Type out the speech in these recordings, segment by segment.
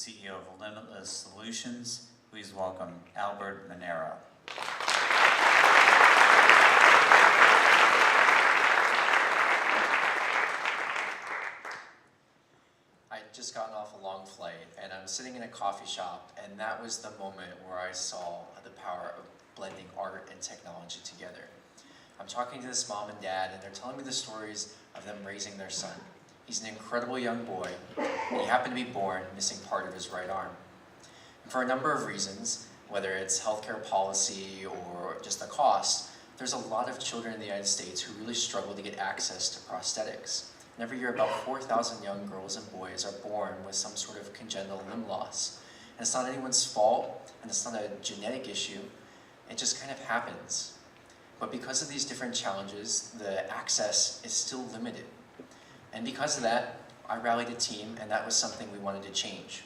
CEO of Limitless Solutions. Please welcome Albert Manero. I'd just gotten off a long flight, and I was sitting in a coffee shop, and that was the moment where I saw the power of blending art and technology together. I'm talking to this mom and dad, and they're telling me the stories of them raising their son. He's an incredible young boy, and he happened to be born missing part of his right arm. And for a number of reasons, whether it's healthcare policy or just the cost, there's a lot of children in the United States who really struggle to get access to prosthetics. And every year, about 4,000 young girls and boys are born with some sort of congenital limb loss. And it's not anyone's fault, and it's not a genetic issue. It just kind of happens. But because of these different challenges, the access is still limited. And because of that, I rallied a team, and that was something we wanted to change.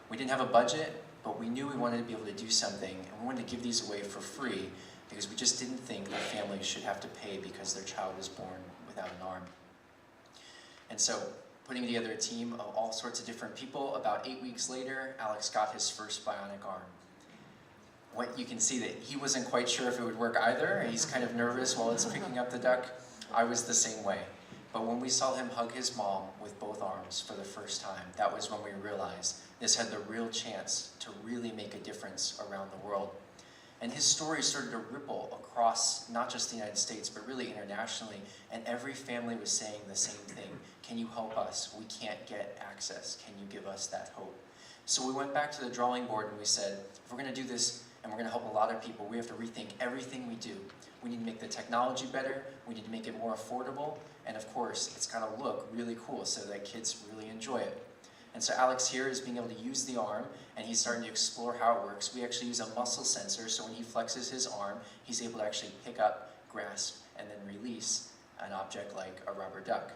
We didn't have a budget, but we knew we wanted to be able to do something, and we wanted to give these away for free because we just didn't think that families should have to pay because their child was born without an arm. And so, putting together a team of all sorts of different people, about 8 weeks later, Alex got his first bionic arm. What you can see that he wasn't quite sure if it would work either. He's kind of nervous while it's picking up the duck. I was the same way. But when we saw him hug his mom with both arms for the first time, that was when we realized this had the real chance to really make a difference around the world. And his story started to ripple across not just the United States, but really internationally, and every family was saying the same thing. Can you help us? We can't get access. Can you give us that hope? So we went back to the drawing board and we said, if we're gonna do this and we're gonna help a lot of people, we have to rethink everything we do. We need to make the technology better, we need to make it more affordable, and of course, it's gotta look really cool so that kids really enjoy it. And so Alex here is being able to use the arm, and he's starting to explore how it works. We actually use a muscle sensor, so when he flexes his arm, he's able to actually pick up, grasp, and then release an object like a rubber duck.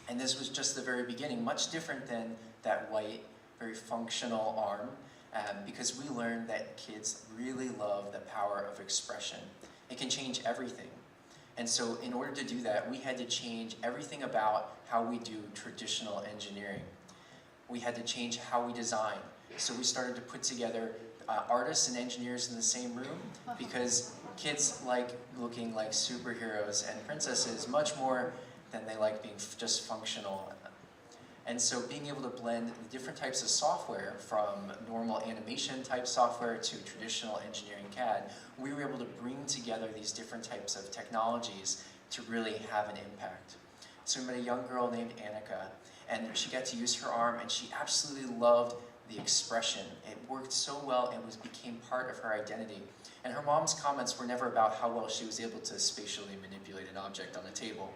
And this was just the very beginning, much different than that white, very functional arm, because we learned that kids really love the power of expression. It can change everything. And so in order to do that, we had to change everything about how we do traditional engineering. We had to change how we design. So we started to put together artists and engineers in the same room because kids like looking like superheroes and princesses much more than they like being just functional. And so being able to blend the different types of software, from normal animation type software to traditional engineering CAD, we were able to bring together these different types of technologies to really have an impact. So we met a young girl named Annika, and she got to use her arm, and she absolutely loved the expression. It worked so well and became part of her identity. And her mom's comments were never about how well she was able to spatially manipulate an object on a table.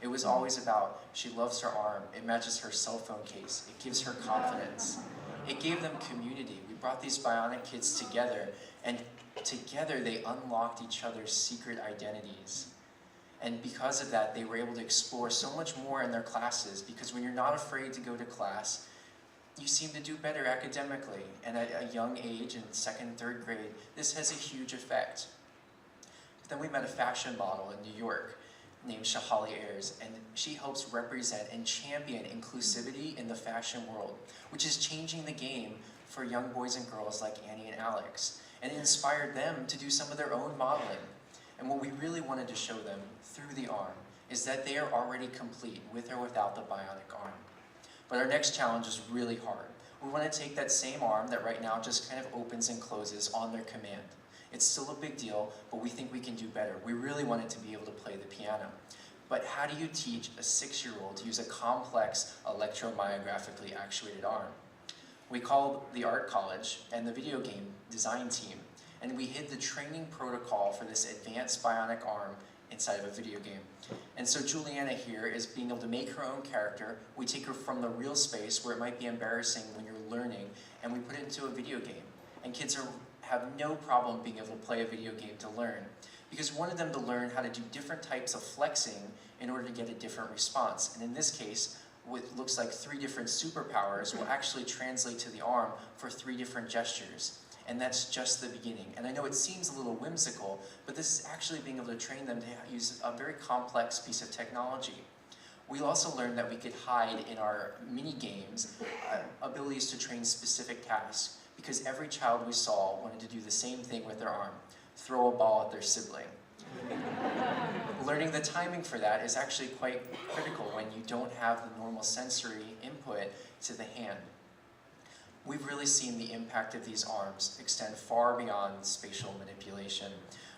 It was always about, she loves her arm, it matches her cell phone case, it gives her confidence. It gave them community. We brought these bionic kids together, and together they unlocked each other's secret identities. And because of that, they were able to explore so much more in their classes, because when you're not afraid to go to class, you seem to do better academically. And at a young age, in 2nd, 3rd grade, this has a huge effect. But then we met a fashion model in New York named Shahali Ayers, and she helps represent and champion inclusivity in the fashion world, which is changing the game for young boys and girls like Annie and Alex. And it inspired them to do some of their own modeling. And what we really wanted to show them through the arm is that they are already complete with or without the bionic arm. But our next challenge is really hard. We want to take that same arm that right now just kind of opens and closes on their command. It's still a big deal, but we think we can do better. We really want it to be able to play the piano. But how do you teach a 6-year-old to use a complex electromyographically actuated arm? We called the art college and the video game design team, and we hid the training protocol for this advanced bionic arm inside of a video game. And so Juliana here is being able to make her own character. We take her from the real space where it might be embarrassing when you're learning, and we put it into a video game. And kids have no problem being able to play a video game to learn, because we wanted them to learn how to do different types of flexing in order to get a different response. And in this case, what looks like 3 different superpowers will actually translate to the arm for 3 different gestures. And that's just the beginning. And I know it seems a little whimsical, but this is actually being able to train them to use a very complex piece of technology. We also learned that we could hide in our mini games abilities to train specific tasks, because every child we saw wanted to do the same thing with their arm, throw a ball at their sibling. Learning the timing for that is actually quite critical when you don't have the normal sensory input to the hand. We've really seen the impact of these arms extend far beyond spatial manipulation.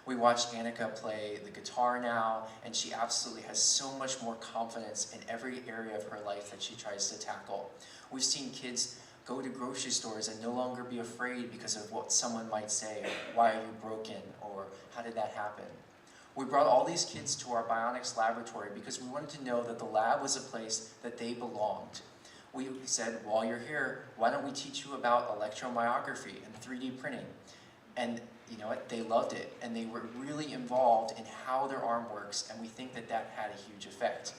We watched Annika play the guitar now, and she absolutely has so much more confidence in every area of her life that she tries to tackle. We've seen kids go to grocery stores and no longer be afraid because of what someone might say, why are you broken, or how did that happen? We brought all these kids to our bionics laboratory because we wanted to know that the lab was a place that they belonged. We said, while you're here, why don't we teach you about electromyography and 3D printing? And you know what, they loved it, and they were really involved in how their arm works, and we think that that had a huge effect.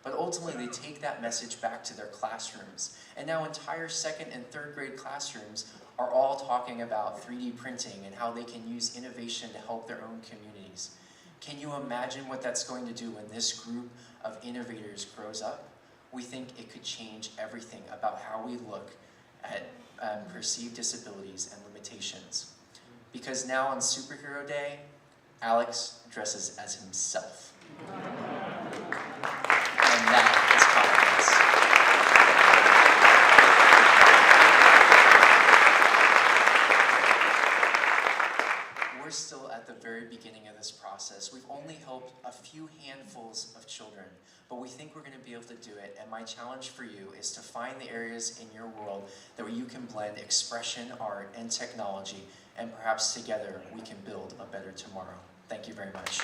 But ultimately, they take that message back to their classrooms, and now entire second and third grade classrooms are all talking about 3D printing and how they can use innovation to help their own communities. Can you imagine what that's going to do when this group of innovators grows up? We think it could change everything about how we look at perceived disabilities and limitations. Because now on Superhero Day, Alex dresses as himself. And that is confidence. We're still at the very beginning of this process. We've only helped a few handfuls of children, but we think we're going to be able to do it. And my challenge for you is to find the areas in your world that you can blend expression, art, and technology, and perhaps together we can build a better tomorrow. Thank you very much.